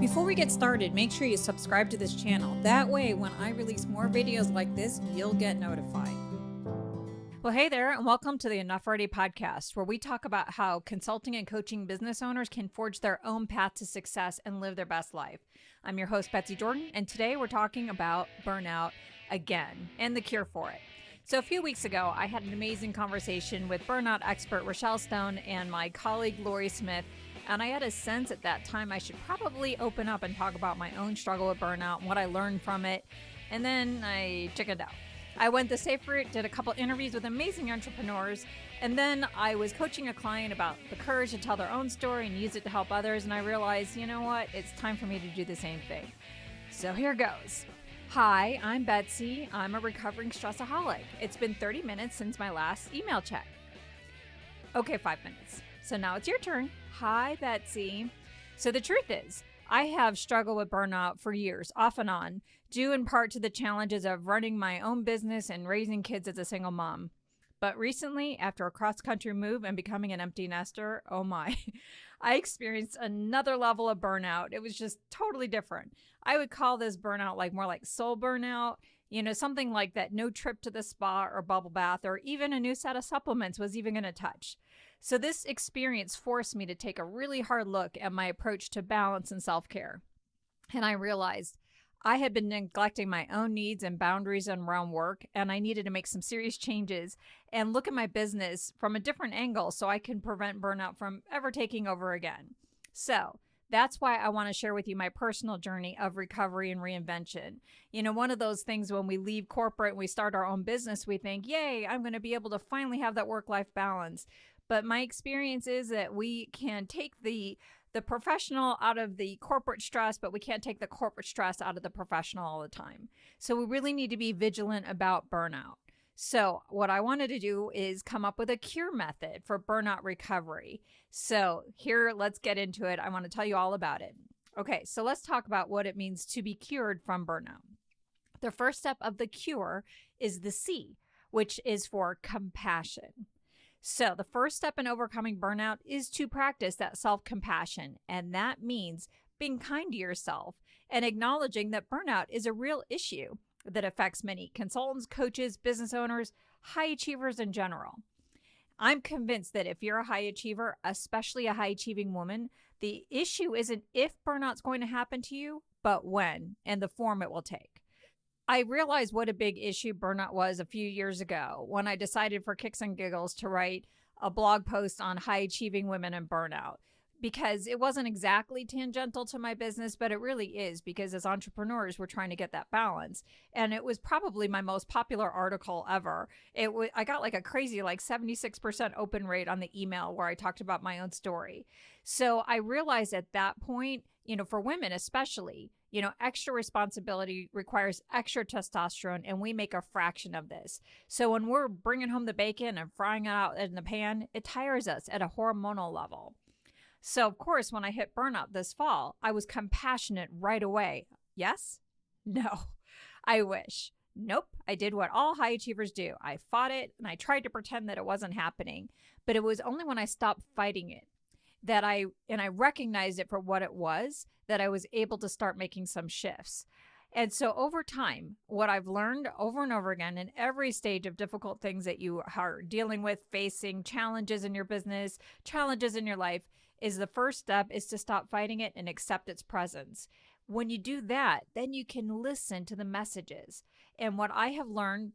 Before we get started, make sure you subscribe to this channel. That way, when I release more videos like this, you'll get notified. Well, hey there, and welcome to the Enough Already podcast, where we talk about how consulting and coaching business owners can forge their own path to success and live their best life. I'm your host, Betsy Jordyn, and today we're talking about burnout again and the cure for it. So a few weeks ago, I had an amazing conversation with burnout expert Rachelle Stone and my colleague Lori Smith, and I had a sense at that time I should probably open up and talk about my own struggle with burnout and what I learned from it, and then I chickened out. I went the safe route, did a couple interviews with amazing entrepreneurs, and then I was coaching a client about the courage to tell their own story and use it to help others, and I realized, you know what, it's time for me to do the same thing. So here goes. Hi, I'm Betsy. I'm a recovering stressaholic. It's been 30 minutes since my last email check. Okay, 5 minutes. So now it's your turn. Hi, Betsy. So the truth is, I have struggled with burnout for years, off and on, due in part to the challenges of running my own business and raising kids as a single mom. But recently, after a cross-country move and becoming an empty nester, oh my, I experienced another level of burnout. It was just totally different. I would call this burnout more like soul burnout, something like that no trip to the spa or bubble bath or even a new set of supplements was even going to touch. So this experience forced me to take a really hard look at my approach to balance and self-care. And I realized I had been neglecting my own needs and boundaries around work, and I needed to make some serious changes and look at my business from a different angle so I can prevent burnout from ever taking over again. So that's why I want to share with you my personal journey of recovery and reinvention. One of those things when we leave corporate and we start our own business, we think, yay, I'm going to be able to finally have that work-life balance. But my experience is that we can take the professional out of the corporate stress, but we can't take the corporate stress out of the professional all the time. So we really need to be vigilant about burnout. So what I wanted to do is come up with a cure method for burnout recovery. So here, let's get into it. I want to tell you all about it. Okay, so let's talk about what it means to be cured from burnout. The first step of the cure is the C, which is for compassion. So the first step in overcoming burnout is to practice that self-compassion, and that means being kind to yourself and acknowledging that burnout is a real issue that affects many consultants, coaches, business owners, high achievers in general. I'm convinced that if you're a high achiever, especially a high-achieving woman, the issue isn't if burnout's going to happen to you, but when and the form it will take. I realized what a big issue burnout was a few years ago when I decided for kicks and giggles to write a blog post on high achieving women and burnout, because it wasn't exactly tangential to my business, but it really is, because as entrepreneurs, we're trying to get that balance. And it was probably my most popular article ever. I got a crazy 76% open rate on the email where I talked about my own story. So I realized at that point, for women especially, extra responsibility requires extra testosterone, and we make a fraction of this. So when we're bringing home the bacon and frying it out in the pan, it tires us at a hormonal level. So of course, when I hit burnout this fall, I was compassionate right away. Yes? No. I wish. Nope. I did what all high achievers do. I fought it and I tried to pretend that it wasn't happening. But it was only when I stopped fighting it that I recognized it for what it was, that I was able to start making some shifts. And so over time, what I've learned over and over again in every stage of difficult things that you are dealing with, facing challenges in your business, challenges in your life, is the first step is to stop fighting it and accept its presence. When you do that, then you can listen to the messages. And what I have learned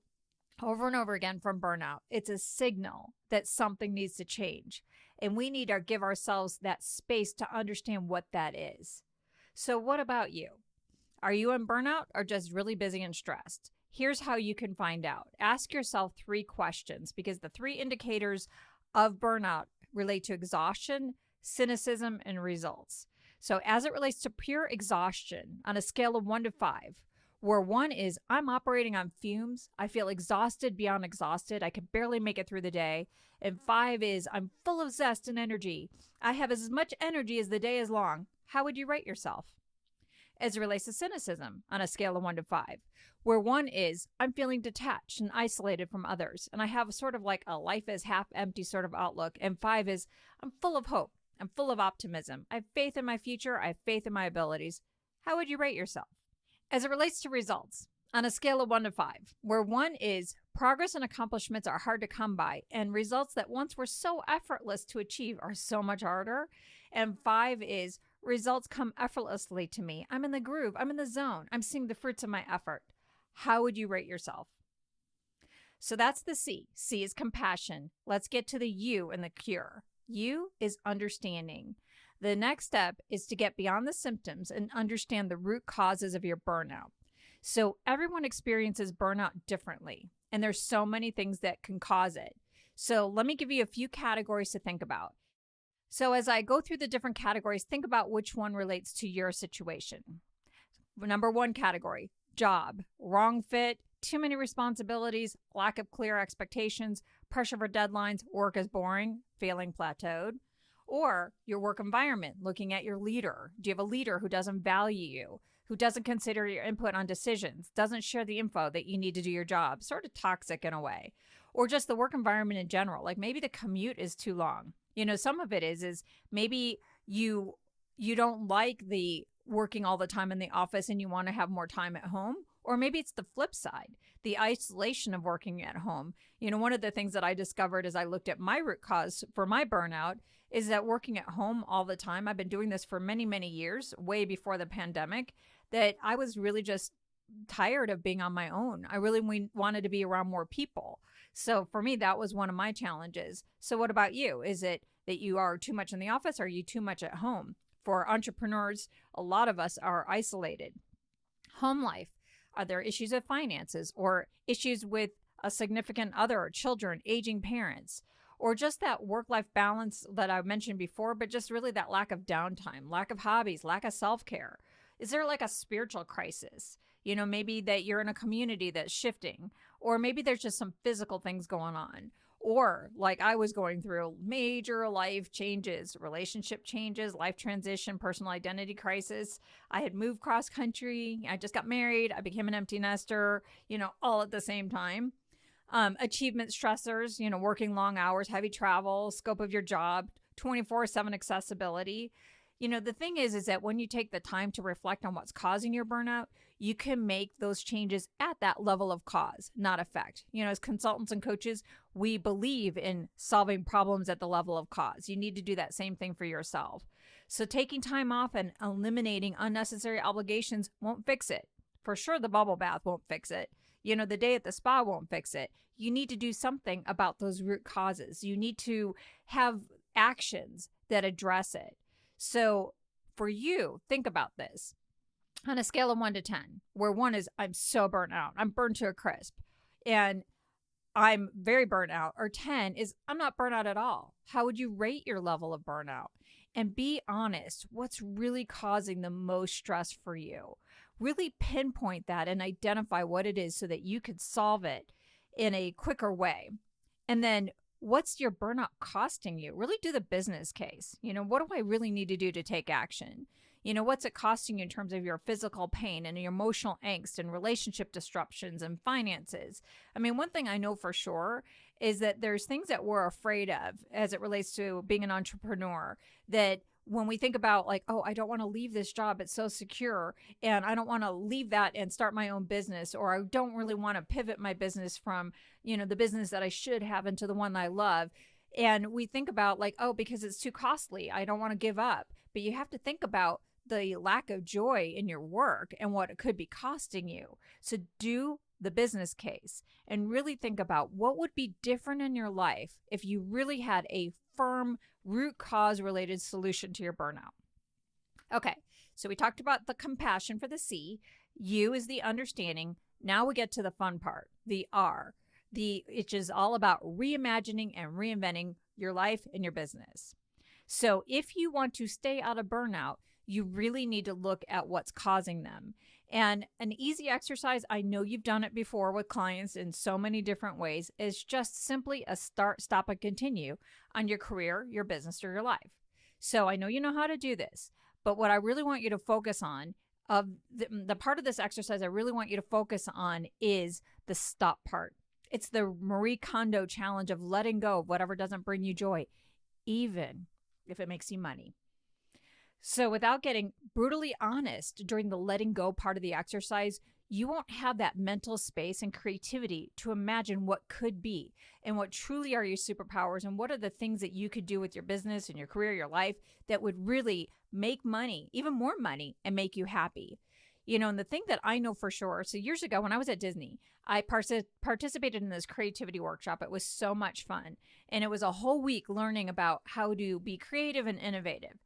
over and over again from burnout, it's a signal that something needs to change. And we need to give ourselves that space to understand what that is. So what about you? Are you in burnout or just really busy and stressed? Here's how you can find out. Ask yourself 3 questions, because the 3 indicators of burnout relate to exhaustion, cynicism, and results. So as it relates to pure exhaustion on a scale of 1 to 5, where 1 is I'm operating on fumes, I feel exhausted beyond exhausted, I can barely make it through the day, and 5 is I'm full of zest and energy, I have as much energy as the day is long. How would you rate yourself? As it relates to cynicism on a scale of 1 to 5, where 1 is I'm feeling detached and isolated from others, and I have sort of a life is half empty sort of outlook, and 5 is I'm full of hope, I'm full of optimism. I have faith in my future. I have faith in my abilities. How would you rate yourself? As it relates to results, on a scale of 1 to 5, where 1 is progress and accomplishments are hard to come by, and results that once were so effortless to achieve are so much harder, and 5 is results come effortlessly to me. I'm in the groove. I'm in the zone. I'm seeing the fruits of my effort. How would you rate yourself? So that's the C. C is compassion. Let's get to the U in the CURE. U is understanding. The next step is to get beyond the symptoms and understand the root causes of your burnout. So everyone experiences burnout differently, and there's so many things that can cause it. So let me give you a few categories to think about. So as I go through the different categories, think about which one relates to your situation. Number 1 category, job, wrong fit, too many responsibilities, lack of clear expectations, pressure for deadlines, work is boring, feeling plateaued. Or your work environment, looking at your leader. Do you have a leader who doesn't value you, who doesn't consider your input on decisions, doesn't share the info that you need to do your job, sort of toxic in a way? Or just the work environment in general, like maybe the commute is too long. Some of it is maybe you don't like the working all the time in the office and you want to have more time at home. Or maybe it's the flip side, the isolation of working at home. One of the things that I discovered as I looked at my root cause for my burnout is that working at home all the time, I've been doing this for many, many years, way before the pandemic, that I was really just tired of being on my own. I really wanted to be around more people. So for me, that was one of my challenges. So what about you? Is it that you are too much in the office? Or are you too much at home? For entrepreneurs, a lot of us are isolated. Home life. Are there issues of finances or issues with a significant other or children, aging parents, or just that work-life balance that I mentioned before, but just really that lack of downtime, lack of hobbies, lack of self-care? Is there like a spiritual crisis? Maybe that you're in a community that's shifting, or maybe there's just some physical things going on. Or like I was going through major life changes, relationship changes, life transition, personal identity crisis. I had moved cross country. I just got married. I became an empty nester, all at the same time. Achievement stressors, working long hours, heavy travel, scope of your job, 24/7 accessibility. The thing is that when you take the time to reflect on what's causing your burnout, you can make those changes at that level of cause, not effect. As consultants and coaches, we believe in solving problems at the level of cause. You need to do that same thing for yourself. So taking time off and eliminating unnecessary obligations won't fix it. For sure, the bubble bath won't fix it. The day at the spa won't fix it. You need to do something about those root causes. You need to have actions that address it. So for you, think about this. On a scale of 1 to 10, where 1 is I'm so burnt out, I'm burned to a crisp, and I'm very burnt out, or 10 is I'm not burnt out at all. How would you rate your level of burnout? And be honest, what's really causing the most stress for you? Really pinpoint that and identify what it is so that you could solve it in a quicker way. And then what's your burnout costing you? Really do the business case. What do I really need to do to take action? What's it costing you in terms of your physical pain and your emotional angst and relationship disruptions and finances? One thing I know for sure is that there's things that we're afraid of as it relates to being an entrepreneur, that when we think about like, oh, I don't want to leave this job, it's so secure, and I don't want to leave that and start my own business, or I don't really want to pivot my business from, the business that I should have into the one that I love. And we think about like, oh, because it's too costly, I don't want to give up. But you have to think about the lack of joy in your work and what it could be costing you. So do the business case and really think about what would be different in your life if you really had a firm root cause related solution to your burnout. Okay, so we talked about the compassion for the C. U is the understanding. Now we get to the fun part, the R, which is all about reimagining and reinventing your life and your business. So if you want to stay out of burnout, you really need to look at what's causing them. And an easy exercise, I know you've done it before with clients in so many different ways, is just simply a start, stop, and continue on your career, your business, or your life. So I know you know how to do this, but what I really want you to focus on, the part of this exercise I really want you to focus on is the stop part. It's the Marie Kondo challenge of letting go of whatever doesn't bring you joy, even if it makes you money. So without getting brutally honest during the letting go part of the exercise, you won't have that mental space and creativity to imagine what could be and what truly are your superpowers and what are the things that you could do with your business and your career, your life that would really make money, even more money, and make you happy. And the thing that I know for sure, so years ago when I was at Disney, I participated in this creativity workshop. It was so much fun. And it was a whole week learning about how to be creative and innovative.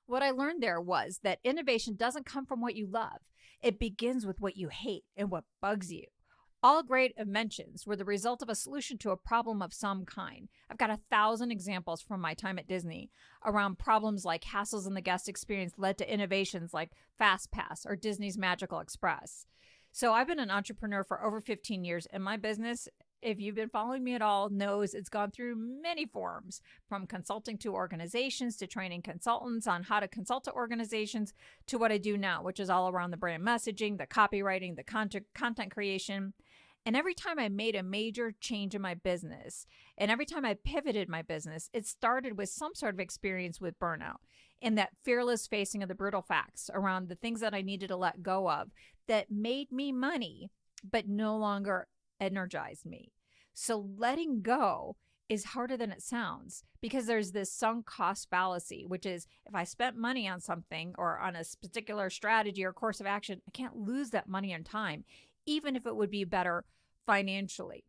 What I learned there was that innovation doesn't come from what you love. It begins with what you hate and what bugs you. All great inventions were the result of a solution to a problem of some kind. I've got 1,000 examples from my time at Disney around problems like hassles in the guest experience led to innovations like FastPass or Disney's Magical Express. So I've been an entrepreneur for over 15 years, and my business, if you've been following me at all, knows it's gone through many forms, from consulting to organizations to training consultants on how to consult to organizations to what I do now, which is all around the brand messaging, the copywriting, the content creation. And every time I made a major change in my business, and every time I pivoted my business, it started with some sort of experience with burnout and that fearless facing of the brutal facts around the things that I needed to let go of that made me money, but no longer energized me. So letting go is harder than it sounds because there's this sunk cost fallacy, which is if I spent money on something or on a particular strategy or course of action, I can't lose that money and time, even if it would be better financially.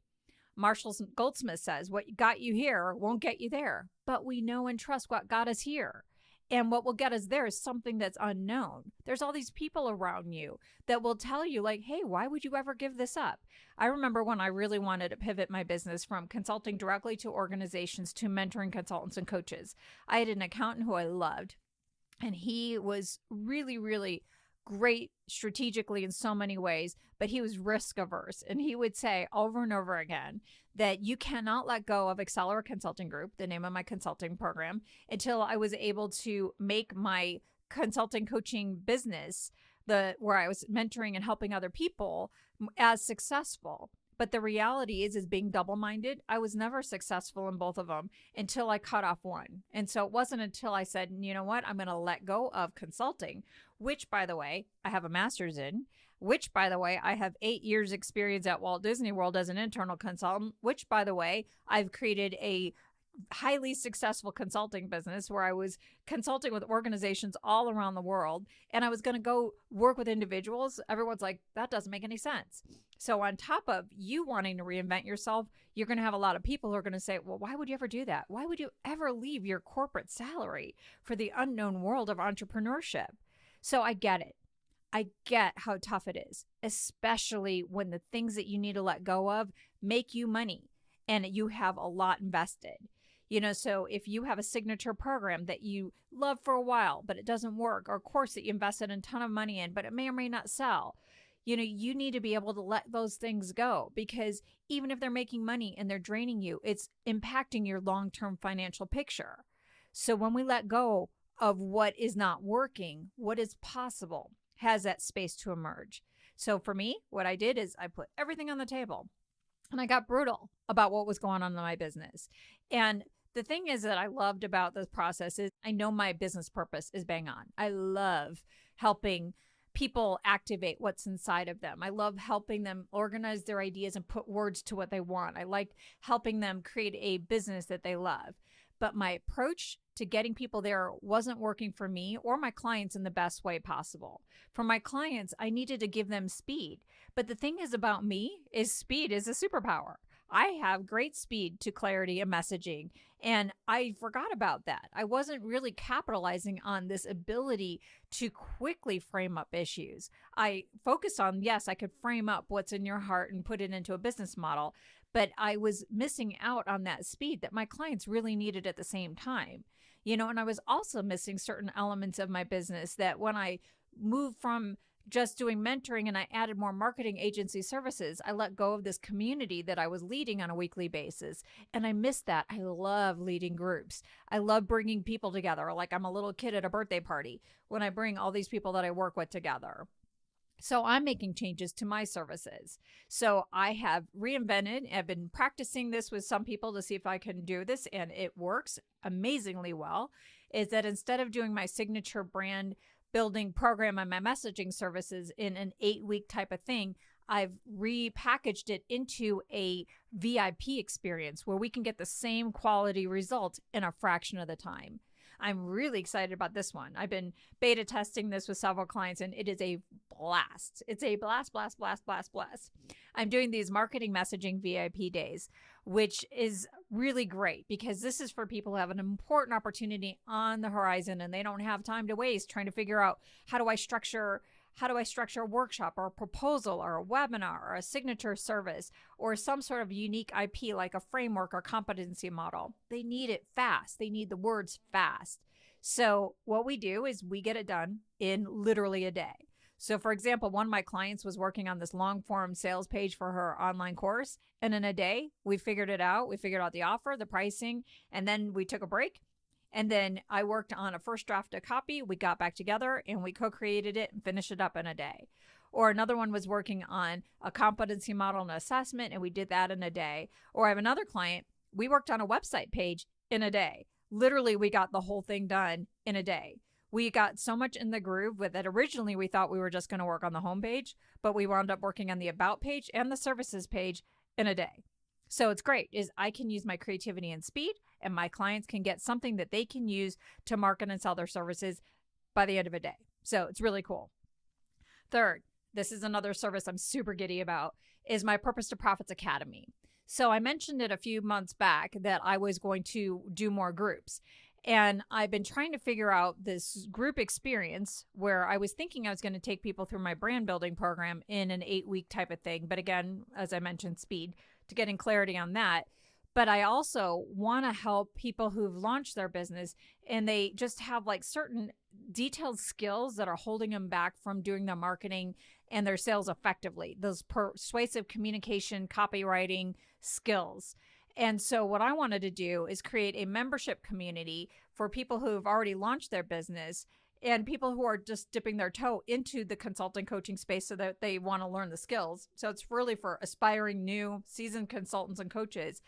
Marshall Goldsmith says, what got you here won't get you there, but we know and trust what got us here. And what will get us there is something that's unknown. There's all these people around you that will tell you like, hey, why would you ever give this up? I remember when I really wanted to pivot my business from consulting directly to organizations to mentoring consultants and coaches. I had an accountant who I loved, and he was really, really great strategically in so many ways, but he was risk averse. And he would say over and over again that you cannot let go of Accelera Consulting Group, the name of my consulting program, until I was able to make my consulting coaching business, where I was mentoring and helping other people, as successful. But the reality is being double-minded, I was never successful in both of them until I cut off one. And so it wasn't until I said, you know what, I'm going to let go of consulting, which, by the way, I have a master's in, which, by the way, I have 8 years experience at Walt Disney World as an internal consultant, which, by the way, I've created a highly successful consulting business where I was consulting with organizations all around the world, and I was going to go work with individuals. Everyone's like, that doesn't make any sense. So on top of you wanting to reinvent yourself, you're going to have a lot of people who are going to say, well, why would you ever do that? Why would you ever leave your corporate salary for the unknown world of entrepreneurship? So I get it. I get how tough it is, especially when the things that you need to let go of make you money and you have a lot invested. So if you have a signature program that you love for a while, but it doesn't work, or a course that you invested a ton of money in, but it may or may not sell, you need to be able to let those things go, because even if they're making money and they're draining you, it's impacting your long-term financial picture. So when we let go of what is not working, what is possible has that space to emerge. So for me, what I did is I put everything on the table and I got brutal about what was going on in my business. And the thing is that I loved about this process is I know my business purpose is bang on. I love helping people activate what's inside of them. I love helping them organize their ideas and put words to what they want. I like helping them create a business that they love. But my approach to getting people there wasn't working for me or my clients in the best way possible. For my clients, I needed to give them speed. But the thing is about me is speed is a superpower. I have great speed to clarity and messaging, and I forgot about that. I wasn't really capitalizing on this ability to quickly frame up issues. I focused on, yes, I could frame up what's in your heart and put it into a business model, but I was missing out on that speed that my clients really needed at the same time. And I was also missing certain elements of my business that when I moved from just doing mentoring and I added more marketing agency services, I let go of this community that I was leading on a weekly basis. And I missed that. I love leading groups. I love bringing people together. Like I'm a little kid at a birthday party when I bring all these people that I work with together. So I'm making changes to my services. So I have reinvented. I've been practicing this with some people to see if I can do this, and it works amazingly well. is that instead of doing my signature brand building program and my messaging services in an 8-week type of thing, I've repackaged it into a VIP experience where we can get the same quality result in a fraction of the time. I'm really excited about this one. I've been beta testing this with several clients, and it is a blast. It's a blast, blast, blast, blast, blast. I'm doing these marketing messaging VIP days, which is really great because this is for people who have an important opportunity on the horizon and they don't have time to waste trying to figure out how do I structure a workshop or a proposal or a webinar or a signature service or some sort of unique IP like a framework or competency model. They need it fast. They need the words fast. So what we do is we get it done in literally a day. So for example, one of my clients was working on this long form sales page for her online course. And in a day, we figured it out. We figured out the offer, the pricing, and then we took a break. And then I worked on a first draft of copy. We got back together and we co-created it and finished it up in a day. Or another one was working on a competency model and assessment, and we did that in a day. Or I have another client, we worked on a website page in a day. Literally, we got the whole thing done in a day. We got so much in the groove with it. Originally, we thought we were just going to work on the homepage, but we wound up working on the about page and the services page in a day. So it's great is I can use my creativity and speed, and my clients can get something that they can use to market and sell their services by the end of a day. So it's really cool. Third, this is another service I'm super giddy about, is my Purpose to Profits Academy. So I mentioned it a few months back that I was going to do more groups. And I've been trying to figure out this group experience where I was thinking I was going to take people through my brand building program in an 8-week type of thing. But again, as I mentioned, speed to getting clarity on that. But I also want to help people who've launched their business and they just have like certain detailed skills that are holding them back from doing their marketing and their sales effectively, those persuasive communication, copywriting skills. And so what I wanted to do is create a membership community for people who have already launched their business and people who are just dipping their toe into the consulting coaching space so that they want to learn the skills. So it's really for aspiring new seasoned consultants and coaches.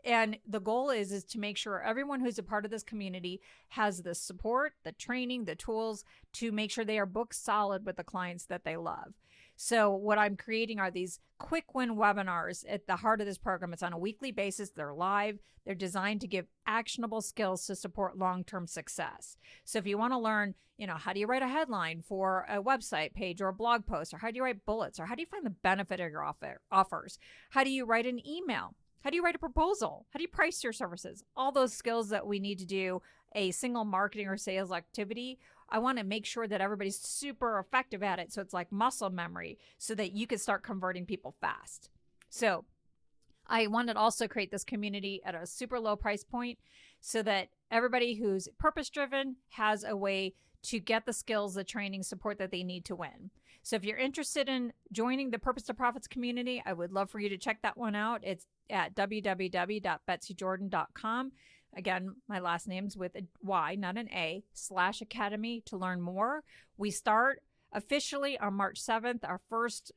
And the goal is to make sure everyone who's a part of this community has the support, the training, the tools to make sure they are booked solid with the clients that they love. So what I'm creating are these quick win webinars at the heart of this program. It's on a weekly basis. They're live. They're designed to give actionable skills to support long-term success. So if you want to learn, how do you write a headline for a website page or a blog post, or how do you write bullets, or how do you find the benefit of your offers? How do you write an email? How do you write a proposal? How do you price your services? All those skills that we need to do a single marketing or sales activity. I want to make sure that everybody's super effective at it. So it's like muscle memory so that you can start converting people fast. So I wanted to also create this community at a super low price point so that everybody who's purpose-driven has a way to get the skills, the training, support that they need to win. So if you're interested in joining the Purpose to Profits community, I would love for you to check that one out. It's at www.betsyjordyn.com. Again, my last name's with a Y, not an A, /academy to learn more. We start officially on March 7th. Our first,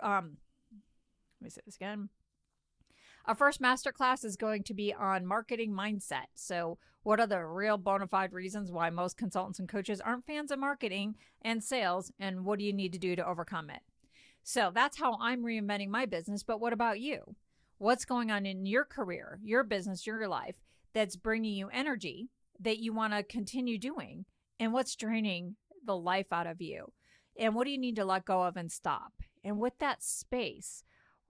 let me say this again. Our first masterclass is going to be on marketing mindset. So what are the real bona fide reasons why most consultants and coaches aren't fans of marketing and sales, and what do you need to do to overcome it? So that's how I'm reinventing my business. But what about you? What's going on in your career, your business, your life that's bringing you energy that you want to continue doing? And what's draining the life out of you? And what do you need to let go of and stop? And with that space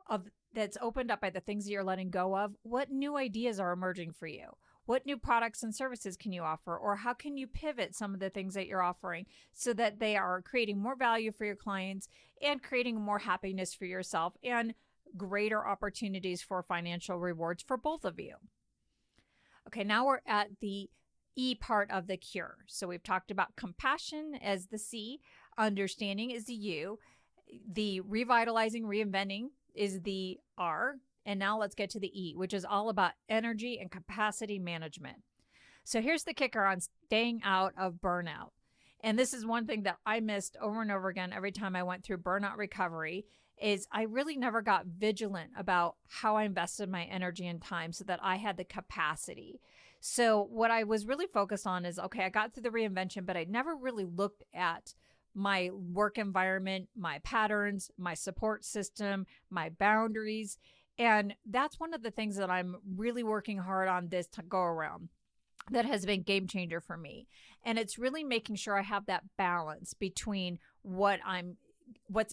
of that's opened up by the things that you're letting go of, what new ideas are emerging for you? What new products and services can you offer? Or how can you pivot some of the things that you're offering so that they are creating more value for your clients and creating more happiness for yourself and greater opportunities for financial rewards for both of you? Okay, now we're at the E part of the CURE. So we've talked about compassion as the C, understanding is the U, the revitalizing, reinventing is the R, and now let's get to the E, which is all about energy and capacity management. So here's the kicker on staying out of burnout. And this is one thing that I missed over and over again every time I went through burnout recovery is I really never got vigilant about how I invested my energy and time so that I had the capacity. So what I was really focused on is, okay, I got through the reinvention, but I never really looked at my work environment, my patterns, my support system, my boundaries. And that's one of the things that I'm really working hard on this to go around that has been game changer for me. And it's really making sure I have that balance between what's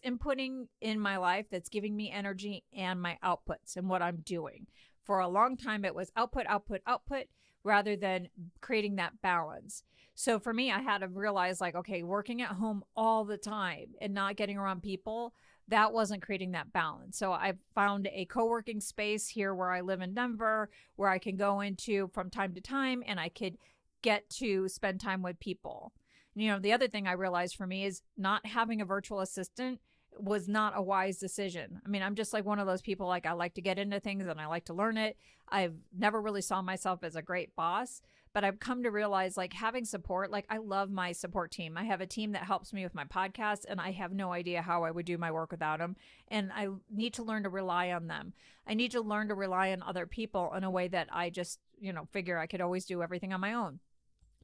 inputting in my life that's giving me energy and my outputs and what I'm doing. For a long time, it was output, output, output rather than creating that balance. So for me, I had to realize like, okay, working at home all the time and not getting around people, that wasn't creating that balance. So I found a co-working space here where I live in Denver, where I can go into from time to time and I could get to spend time with people. The other thing I realized for me is not having a virtual assistant was not a wise decision. I mean, I'm just like one of those people, like I like to get into things and I like to learn it. I've never really saw myself as a great boss, but I've come to realize like having support, like I love my support team. I have a team that helps me with my podcast and I have no idea how I would do my work without them. And I need to learn to rely on them. I need to learn to rely on other people in a way that I just, figure I could always do everything on my own,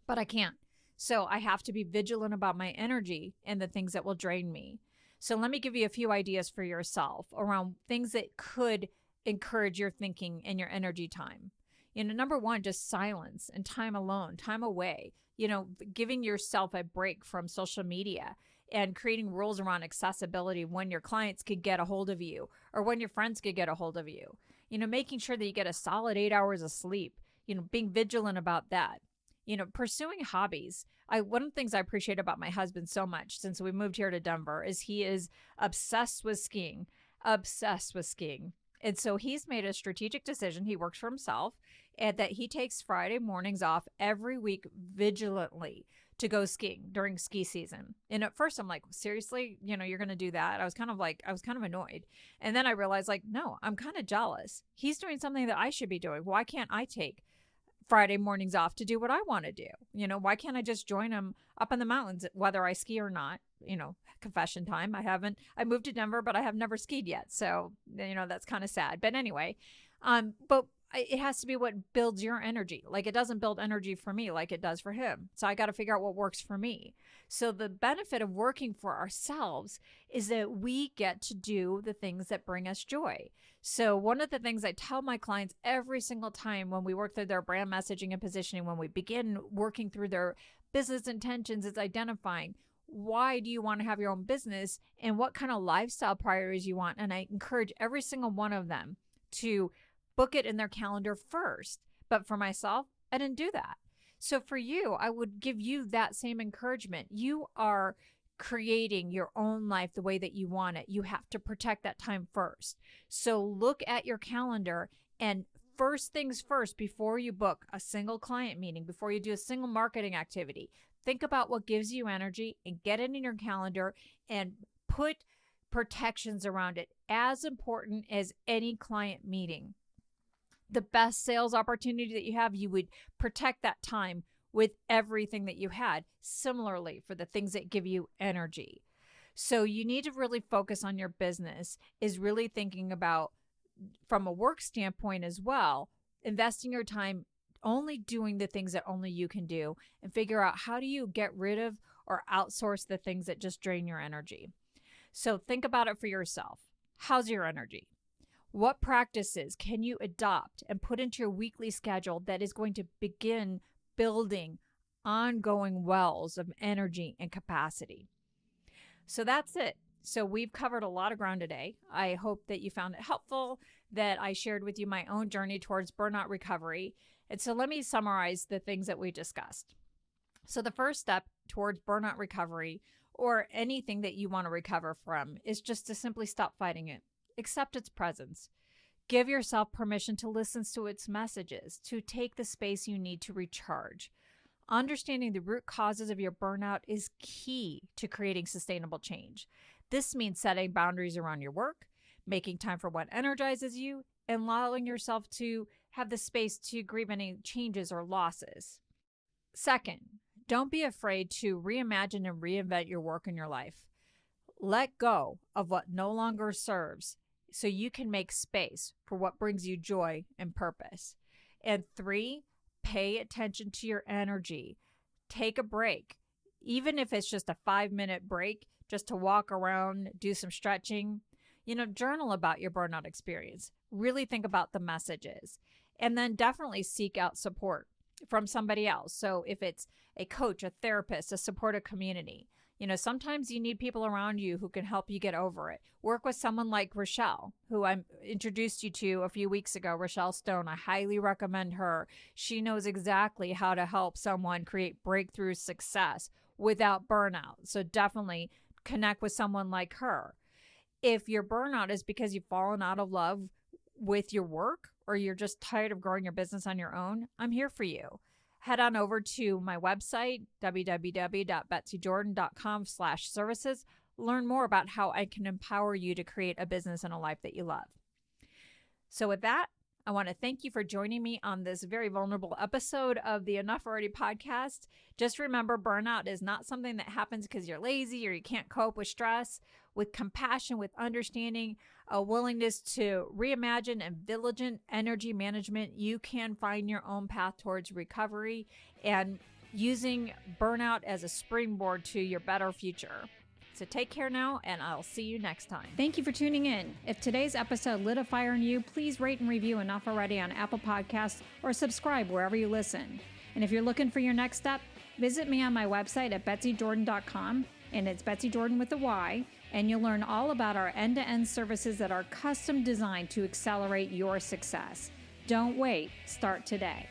but I can't. So I have to be vigilant about my energy and the things that will drain me. So let me give you a few ideas for yourself around things that could encourage your thinking and your energy time. Number one, just silence and time alone, time away, giving yourself a break from social media and creating rules around accessibility when your clients could get a hold of you or when your friends could get a hold of you, making sure that you get a solid 8 hours of sleep, being vigilant about that. Pursuing hobbies. One of the things I appreciate about my husband so much since we moved here to Denver is he is obsessed with skiing. And so he's made a strategic decision. He works for himself and that he takes Friday mornings off every week vigilantly to go skiing during ski season. And at first I'm like, seriously, you're going to do that? I was kind of annoyed. And then I realized like, no, I'm kind of jealous. He's doing something that I should be doing. Why can't I take Friday mornings off to do what I want to do? Why can't I just join him up in the mountains, whether I ski or not? Confession time. I moved to Denver, but I have never skied yet. So, that's kind of sad. But anyway, but it has to be what builds your energy. Like it doesn't build energy for me like it does for him. So I got to figure out what works for me. So the benefit of working for ourselves is that we get to do the things that bring us joy. So one of the things I tell my clients every single time when we work through their brand messaging and positioning, when we begin working through their business intentions, is identifying why do you want to have your own business and what kind of lifestyle priorities you want. And I encourage every single one of them to book it in their calendar first. But for myself, I didn't do that. So for you, I would give you that same encouragement. You are creating your own life the way that you want it. You have to protect that time first. So look at your calendar and first things first, before you book a single client meeting, before you do a single marketing activity, think about what gives you energy and get it in your calendar and put protections around it, as important as any client meeting. The best sales opportunity that you have, you would protect that time with everything that you had. Similarly, for the things that give you energy. So you need to really focus on your business, is really thinking about, from a work standpoint as well, investing your time only doing the things that only you can do, and figure out how do you get rid of or outsource the things that just drain your energy. So think about it for yourself. How's your energy? What practices can you adopt and put into your weekly schedule that is going to begin building ongoing wells of energy and capacity? So that's it. So we've covered a lot of ground today. I hope that you found it helpful, that I shared with you my own journey towards burnout recovery. And so let me summarize the things that we discussed. So the first step towards burnout recovery, or anything that you want to recover from, is just to simply stop fighting it. Accept its presence. Give yourself permission to listen to its messages, to take the space you need to recharge. Understanding the root causes of your burnout is key to creating sustainable change. This means setting boundaries around your work, making time for what energizes you, and allowing yourself to have the space to grieve any changes or losses. Second, don't be afraid to reimagine and reinvent your work and your life. Let go of what no longer serves so you can make space for what brings you joy and purpose. And 3, Pay attention to your energy. Take a break. Even if it's just a 5-minute break, just to walk around, do some stretching, journal about your burnout experience. Really think about the messages, and then definitely seek out support from somebody else. So if it's a coach, a therapist, a supportive community, sometimes you need people around you who can help you get over it. Work with someone like Rachelle, who I introduced you to a few weeks ago, Rachelle Stone. I highly recommend her. She knows exactly how to help someone create breakthrough success without burnout. So definitely connect with someone like her. If your burnout is because you've fallen out of love with your work, or you're just tired of growing your business on your own, I'm here for you. Head on over to my website, www.betsyjordyn.com/services. Learn more about how I can empower you to create a business and a life that you love. So with that, I want to thank you for joining me on this very vulnerable episode of the Enough Already podcast. Just remember, burnout is not something that happens because you're lazy or you can't cope with stress. With compassion, with understanding, a willingness to reimagine, and diligent energy management, you can find your own path towards recovery and using burnout as a springboard to your better future. So take care now, and I'll see you next time. Thank you for tuning in. If today's episode lit a fire in you, please rate and review Enough Already on Apple Podcasts or subscribe wherever you listen. And if you're looking for your next step, visit me on my website at betsyjordyn.com, and it's Betsy Jordyn with a Y, and you'll learn all about our end-to-end services that are custom designed to accelerate your success. Don't wait. Start today.